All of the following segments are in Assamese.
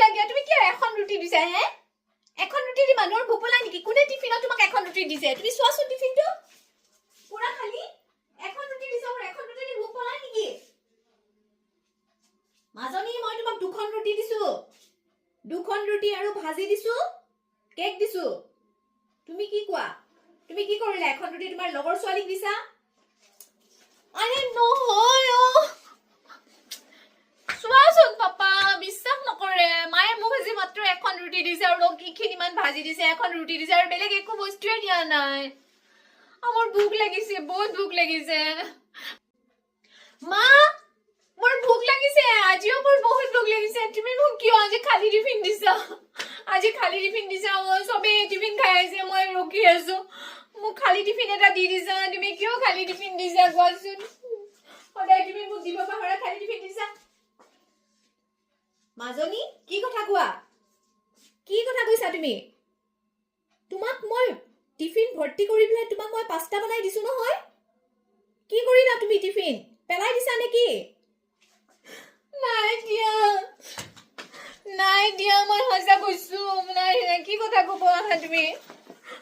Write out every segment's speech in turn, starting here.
দিয়া তুমি কি এখন ৰুটি দিছা হে এখন ৰুটি দি মানুহৰ ভোক পেলাই নেকি কোনে টিফিনত তোমাক এখন ৰুটি দিছে তুমি চোৱাচোন টিফিনটো পুৰা খালি এখন ৰুটি দিছা মোৰ এখন ৰুটি দি ভোক পেলাই নেকি মাজনী মই তোমাক দুখন ৰুটি দিছো দুখন ৰুটি আৰু ভাজি দিছো কেক দিছো তুমি কি কোৱা তুমি কি কৰিলা এখন ৰুটি তোমাৰ লগৰ ছোৱালীক দিছা আৰে নহয় চোৱাচোন পাপা বিশ্বাস নকৰে মায়ে মোক আজি মাত্ৰ এখন ৰুটি দিছে আৰু কিখিনি মান ভাজি দিছে এখন ৰুটি দিছে আৰু বেলেগ একো বস্তুৱে দিয়া নাই আমাৰ ভুক লাগিছে বহুত ভুক লাগিছে মা মোৰ ভুক লাগিছে আজিও মোৰ বহুত ভুক লাগিছে তুমি মোক কিয় আজি খালি টিফিন দিছা মই সবে টিফিন খাই আছে মই ৰখি আছো মোক খালি টিফিন এটা দি দিছা তুমি কিয় খালি টিফিন দিছা কোৱাচোন সদায় তুমি মোক দিব পাহৰা খালি টিফিন দিছা মাজনী কি কথা কৈছা তুমি তোমাক মই টিফিন ভৰ্তি কৰি পেলাই তোমাক মই পাস্তা বনাই দিছো নহয় কি কৰিলা তুমি টিফিন পেলাই দিছা নেকি নাই দিয়া মই হজা কৈছো নাই কি কথা ক'ব আহা তুমি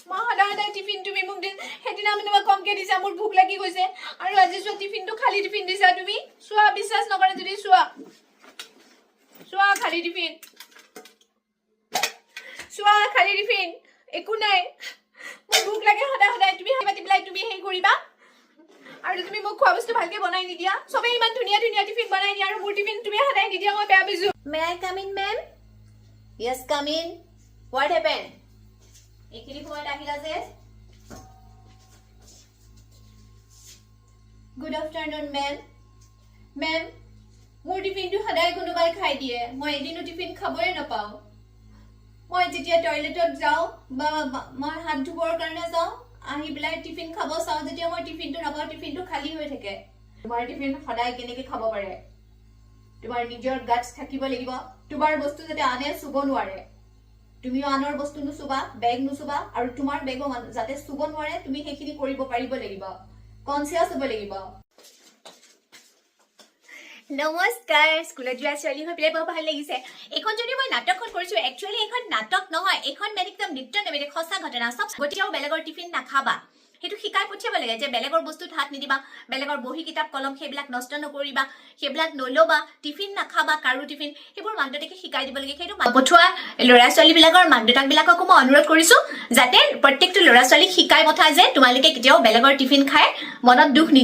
মই সদায় টিফিন তুমি মোক সেদিনা আমি তোমাক কমকে দিছা মোৰ ভোক লাগি গৈছে আৰু আজি চোৱা টিফিনটো খালি টিফিন দিছা তুমি চোৱা বিশ্বাস নকৰে যদি চোৱা খালি টিফিন একো নাই মোৰ ভোক লাগে সদায় তুমি হাতি পেলাই তুমি হেৰি কৰিবা আৰু তুমি মোক খোৱা বস্তু ভালকে বনাই নিদিয়া সবে ইমান ধুনীয়া টিফিন বনাই দিয়া আৰু মোৰ টিফিন তুমি সদায় নিদিয়া মই বেয়া পাইছো may I come in ma'am yes come in what happen এইখিনি সময়ত আহিলা যে গুড আফটাৰনুন মেম মোৰ টিফিনটো সদায় কোনোবাই খাই দিয়ে মই এদিনো টিফিন খাবই নাপাওঁ মই যেতিয়া টয়লেটত যাওঁ বা মই হাত ধুবৰ কাৰণে যাওঁ আহি পেলাই টিফিন খাব চাওঁ যেতিয়া মই টিফিনটো নাপাওঁ টিফিনটো খালী হৈ থাকে তোমাৰ টিফিন সদায় কেনেকে খাব পাৰে তোমাৰ নিজৰ গাটছ থাকিব লাগিব তোমাৰ বস্তু যাতে আনে চুব নোৱাৰে তুমিও আনৰ বস্তু নুচুবা বেগ নুচুবা আৰু তোমাৰ বেগো যাতে চুব নোৱাৰে তুমি সেইখিনি কৰিব পাৰিব লাগিব কনচিয়াছ হ'ব লাগিব নমস্কাৰ স্কুলত যোৱা ছোৱালী হৈ পেলাই বৰ ভাল লাগিছে এখন যদি মই নাটকখন কৰিছো একচুৱেলি এখন নাটক নহয় এখন একদম নৃত্য নেবেদে সঁচা ঘটনা চব গতিকেও বেলেগৰ টিফিন নাখাবা সেইটো শিকাই পঠিয়াব লাগে যে বেলেগৰ বস্তুত হাত নিদিবা বেলেগৰ বহি কিতাপ কলম সেইবিলাক নষ্ট নকৰিবা সেইবিলাক নলবা টিফিন নাখাবা কাৰো টিফিন সেইবোৰ মাক দেউতাকে শিকাই দিব লাগে সেইটো পঠোৱা ল'ৰা ছোৱালীবিলাকৰ মাক দেউতাকবিলাককো মই অনুৰোধ কৰিছো যাতে প্ৰত্যেকটো ল'ৰা ছোৱালীক শিকাই পঠায় যে তোমালোকে কেতিয়াও বেলেগৰ টিফিন খাই মনত দুখ